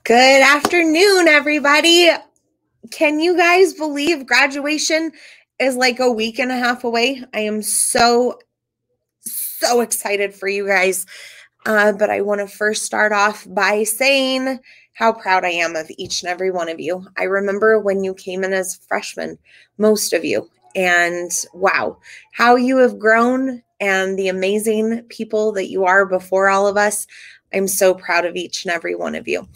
Good afternoon, everybody. Can you guys believe graduation is like a week and a half away? I am so excited for you guys. But I want to first start off by saying how proud I am of each and every one of you. I remember when you came in as freshmen, most of you, and wow, how you have grown and the amazing people that you are before all of us. I'm so proud of each and every one of you.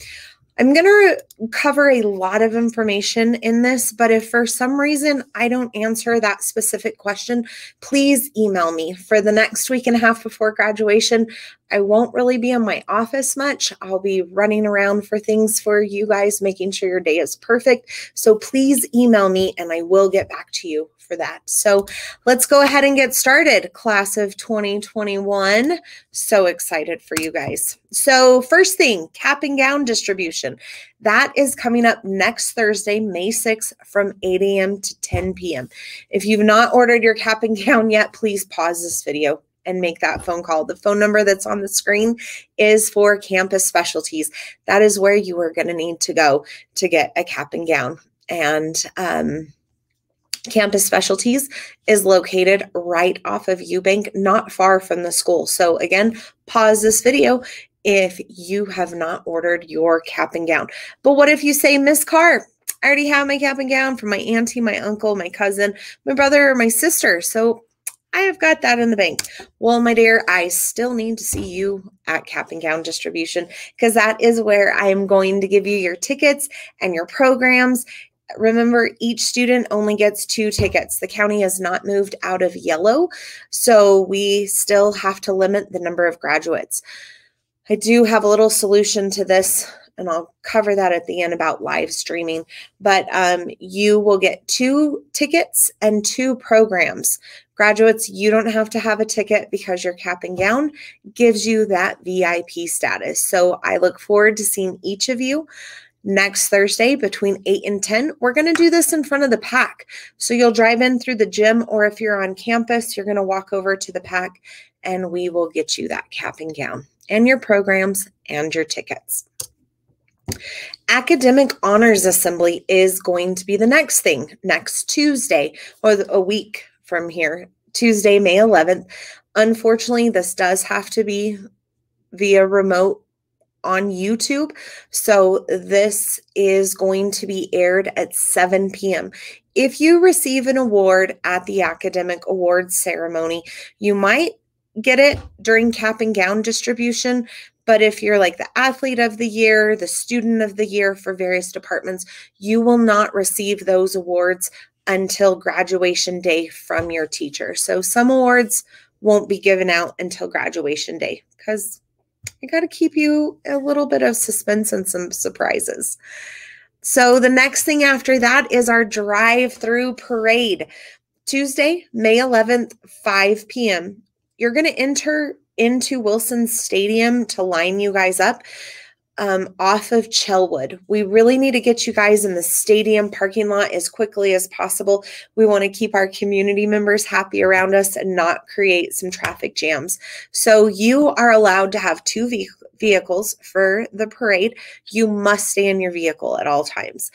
I'm going to cover a lot of information in this, but if for some reason I don't answer that specific question, please email me. For the next week and a half before graduation, I won't really be in my office much. I'll be running around for things for you guys, making sure your day is perfect. So please email me and I will get back to you for that. So let's go ahead and get started. Class of 2021. So excited for you guys. So first thing, cap and gown distribution. That is coming up next Thursday, May 6th from 8 a.m. to 10 p.m. If you've not ordered your cap and gown yet, please pause this video and make that phone call. The phone number that's on the screen is for Campus Specialties. That is where you are going to need to go to get a cap and gown. And Campus Specialties is located right off of Eubank, not far from the school. So again, pause this video if you have not ordered your cap and gown. But what if you say, Miss Carr, I already have my cap and gown from my auntie, my uncle, my cousin, my brother, or my sister. So I have got that in the bank. Well, my dear, I still need to see you at cap and gown distribution because that is where I am going to give you your tickets and your programs. Remember, each student only gets 2 tickets. The county has not moved out of yellow, so we still have to limit the number of graduates. I do have a little solution to this, and I'll cover that at the end about live streaming, but you will get 2 tickets and 2 programs. Graduates, you don't have to have a ticket because your cap and gown gives you that VIP status. So I look forward to seeing each of you next Thursday between 8 and 10. We're going to do this in front of the PAC. So you'll drive in through the gym, or if you're on campus, you're going to walk over to the PAC and we will get you that cap and gown and your programs and your tickets. Academic Honors Assembly is going to be the next thing, next Tuesday, or a week from here, Tuesday, May 11th. Unfortunately, this does have to be via remote on YouTube. So this is going to be aired at 7 p.m. If you receive an award at the Academic Awards ceremony, you might get it during cap and gown distribution. But if you're like the athlete of the year, the student of the year for various departments, you will not receive those awards until graduation day from your teacher. So some awards won't be given out until graduation day because I got to keep you a little bit of suspense and some surprises. So the next thing after that is our drive-through parade. Tuesday, May 11th, 5 p.m. You're going to enter into Wilson Stadium to line you guys up off of Chelwood. We really need to get you guys in the stadium parking lot as quickly as possible. We want to keep our community members happy around us and not create some traffic jams. So you are allowed to have 2 vehicles for the parade. You must stay in your vehicle at all times.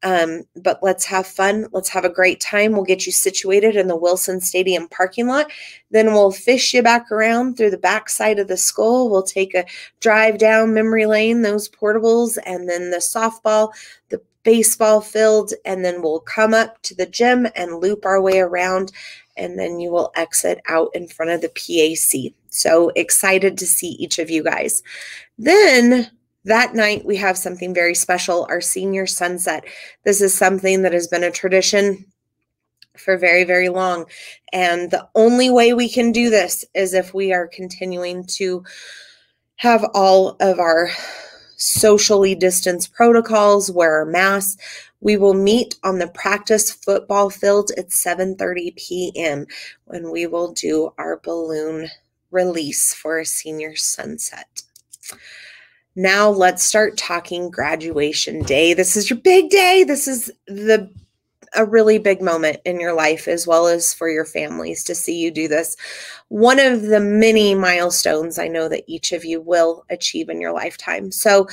But let's have fun. Let's have a great time. We'll get you situated in the Wilson Stadium parking lot. Then we'll fish you back around through the back side of the school. We'll take a drive down memory lane, those portables, and then the softball, the baseball field, and then we'll come up to the gym and loop our way around, and then you will exit out in front of the PAC. So excited to see each of you guys. Then that night, we have something very special, our senior sunset. This is something that has been a tradition for very, very long. And the only way we can do this is if we are continuing to have all of our socially distanced protocols, wear our masks. We will meet on the practice football field at 7:30 p.m. when we will do our balloon release for a senior sunset. Now let's start talking graduation day. This is your big day. This is the a really big moment in your life, as well as for your families, to see you do this. One of the many milestones I know that each of you will achieve in your lifetime. So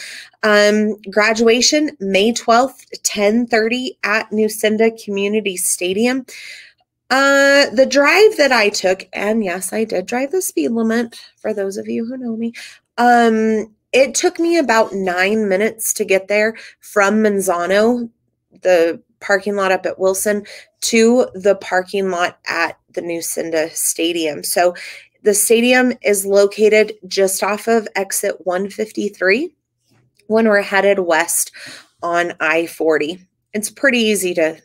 graduation, May 12th, 10:30 at Newcinda Community Stadium. The drive that I took, and yes, I did drive the speed limit for those of you who know me. It took me about 9 minutes to get there from Manzano, the parking lot up at Wilson, to the parking lot at the Newcinda Stadium. So the stadium is located just off of exit 153 when we're headed west on I-40. It's pretty easy to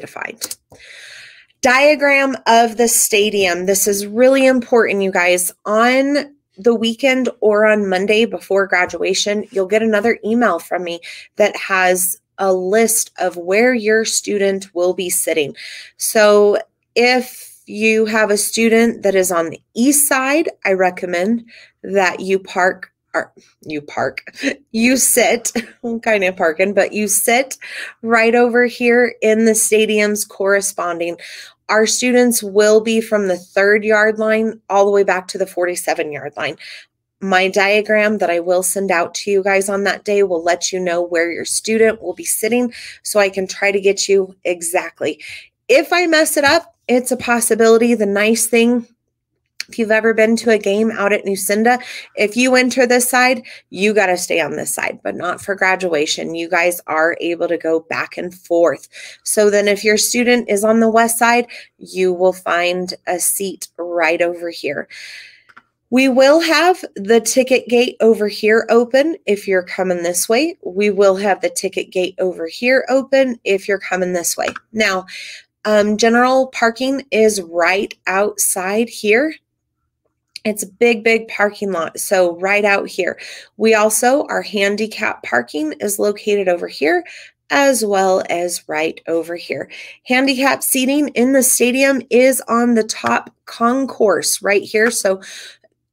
find. Diagram of the stadium. This is really important, you guys. On the weekend or on Monday before graduation, you'll get another email from me that has a list of where your student will be sitting. So if you have a student that is on the east side, I recommend that you sit, I'm kind of parking, but you sit right over here in the stadium's corresponding. Our students will be from the 3rd-yard line all the way back to the 47-yard line. My diagram that I will send out to you guys on that day will let you know where your student will be sitting, so I can try to get you exactly. If I mess it up, it's a possibility. The nice thing, if you've ever been to a game out at Newcinda, if you enter this side, you got to stay on this side, but not for graduation. You guys are able to go back and forth. So then if your student is on the west side, you will find a seat right over here. We will have the ticket gate over here open if you're coming this way. We will have the ticket gate over here open if you're coming this way. Now, general parking is right outside here. It's a big, big parking lot, so right out here. We also, our handicap parking is located over here, as well as right over here. Handicap seating in the stadium is on the top concourse right here, so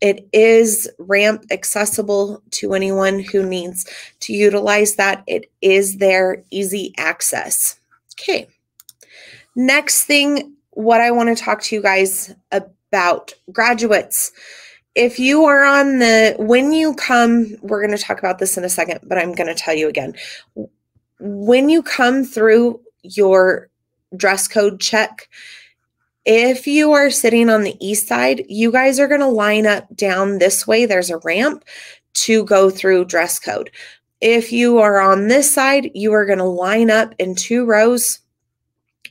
it is ramp accessible to anyone who needs to utilize that. It is there, easy access. Okay. Next thing, what I want to talk to you guys about, graduates. If you are on when you come, we're going to talk about this in a second, but I'm going to tell you again. When you come through your dress code check, if you are sitting on the east side, you guys are going to line up down this way. There's a ramp to go through dress code. If you are on this side, you are going to line up in 2 rows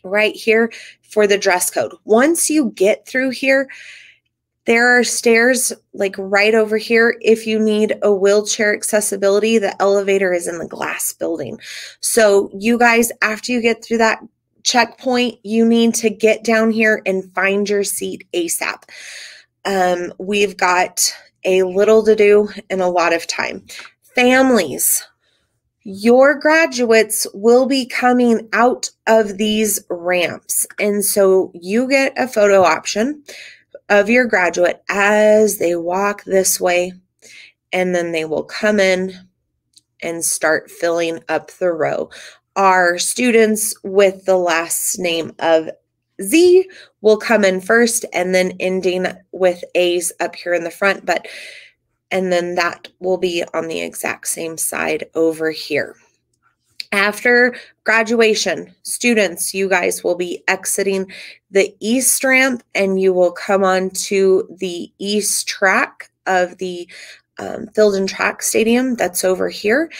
right here for the dress code. Once you get through here, there are stairs like right over here. If you need a wheelchair accessibility, the elevator is in the glass building. So you guys, after you get through that checkpoint, you need to get down here and find your seat ASAP. We've got a little to do and a lot of time. Families, your graduates will be coming out of these ramps. And so you get a photo option of your graduate as they walk this way, and then they will come in and start filling up the row. Our students with the last name of Z will come in first, and then ending with A's up here in the front, and then that will be on the exact same side over here. After graduation, students, you guys will be exiting the east ramp, and you will come on to the east track of the Field and Track Stadium that's over here.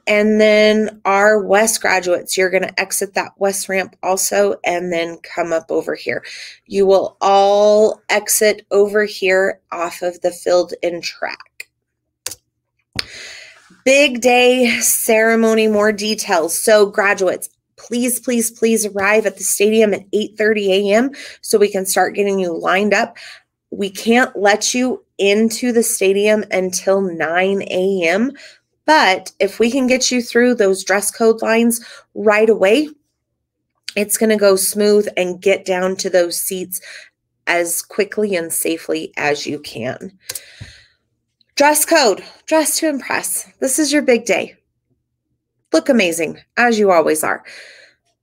And then our west graduates, you're going to exit that west ramp also, and then come up over here. You will all exit over here off of the Field and Track. Big day ceremony, more details. So graduates, please, please, please arrive at the stadium at 8:30 a.m. so we can start getting you lined up. We can't let you into the stadium until 9 a.m., but if we can get you through those dress code lines right away, it's going to go smooth and get down to those seats as quickly and safely as you can. Dress code, dress to impress. This is your big day. Look amazing, as you always are.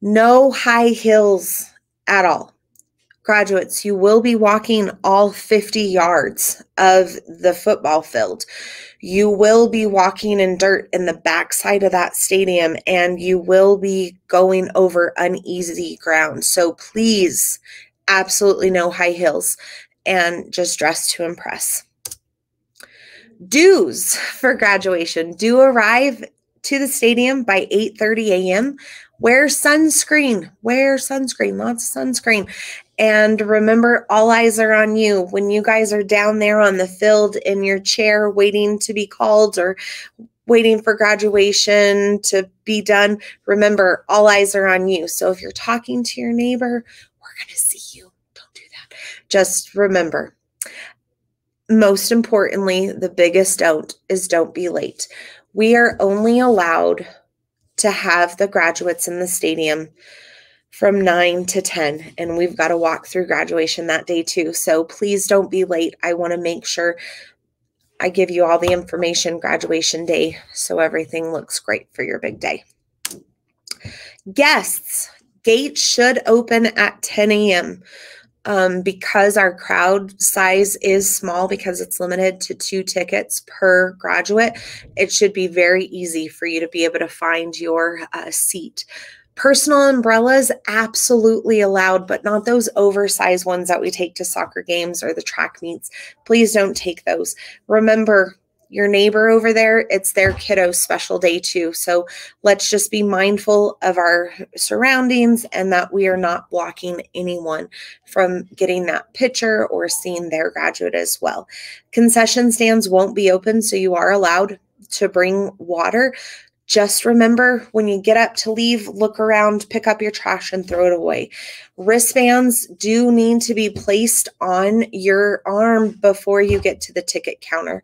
No high heels at all. Graduates, you will be walking all 50 yards of the football field. You will be walking in dirt in the backside of that stadium, and you will be going over uneasy ground. So please, absolutely no high heels, and just dress to impress. Dues for graduation. Do arrive to the stadium by 8:30 a.m. Wear sunscreen. Wear sunscreen. Lots of sunscreen. And remember, all eyes are on you. When you guys are down there on the field in your chair waiting to be called or waiting for graduation to be done, remember, all eyes are on you. So if you're talking to your neighbor, we're going to see you. Don't do that. Just remember, most importantly, the biggest don't be late. We are only allowed to have the graduates in the stadium from 9 to 10, and we've got to walk through graduation that day too. So please don't be late. I want to make sure I give you all the information graduation day so everything looks great for your big day. Guests, gates should open at 10 a.m. Because our crowd size is small, because it's limited to 2 tickets per graduate, it should be very easy for you to be able to find your seat. Personal umbrellas, absolutely allowed, but not those oversized ones that we take to soccer games or the track meets. Please don't take those. Remember, your neighbor over there, it's their kiddo's special day too. So let's just be mindful of our surroundings and that we are not blocking anyone from getting that picture or seeing their graduate as well. Concession stands won't be open, so you are allowed to bring water. Just remember, when you get up to leave, look around, pick up your trash, and throw it away. Wristbands do need to be placed on your arm before you get to the ticket counter.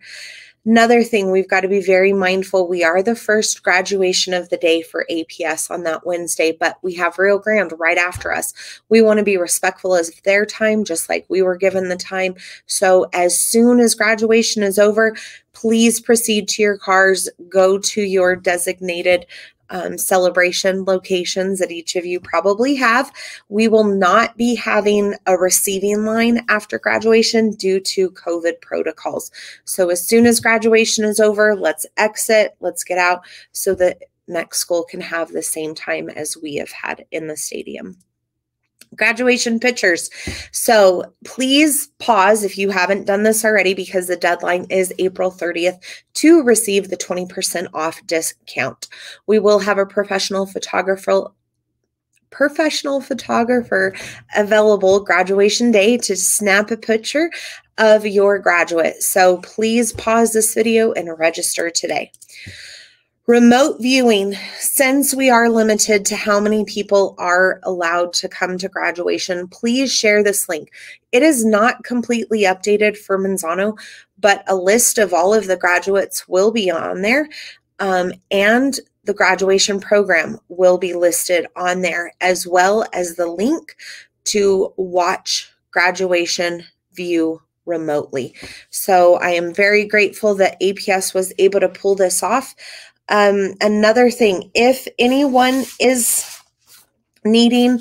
Another thing, we've got to be very mindful. We are the first graduation of the day for APS on that Wednesday, but we have Rio Grande right after us. We want to be respectful of their time, just like we were given the time. So as soon as graduation is over, please proceed to your cars, go to your designated celebration locations that each of you probably have. We will not be having a receiving line after graduation due to COVID protocols. So as soon as graduation is over, let's exit, let's get out so that next school can have the same time as we have had in the stadium. Graduation pictures. So please pause if you haven't done this already, because the deadline is April 30th to receive the 20% off discount. We will have a professional photographer available graduation day to snap a picture of your graduate. So please pause this video and register today. Remote viewing, since we are limited to how many people are allowed to come to graduation, please share this link. It is not completely updated for Manzano, but a list of all of the graduates will be on there, and the graduation program will be listed on there, as well as the link to watch graduation view remotely. So I am very grateful that APS was able to pull this off. Another thing, if anyone is needing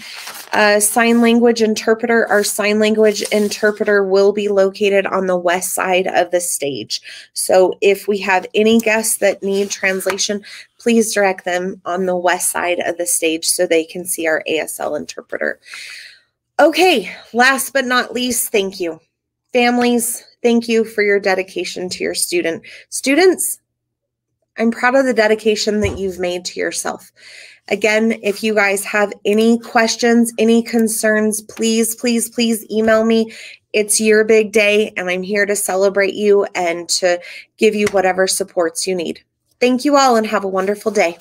a sign language interpreter, our sign language interpreter will be located on the west side of the stage. So if we have any guests that need translation, please direct them on the west side of the stage so they can see our ASL interpreter. Okay, last but not least, thank you. Families, thank you for your dedication to your student. Students, I'm proud of the dedication that you've made to yourself. Again, if you guys have any questions, any concerns, please, please, please email me. It's your big day, and I'm here to celebrate you and to give you whatever supports you need. Thank you all, and have a wonderful day.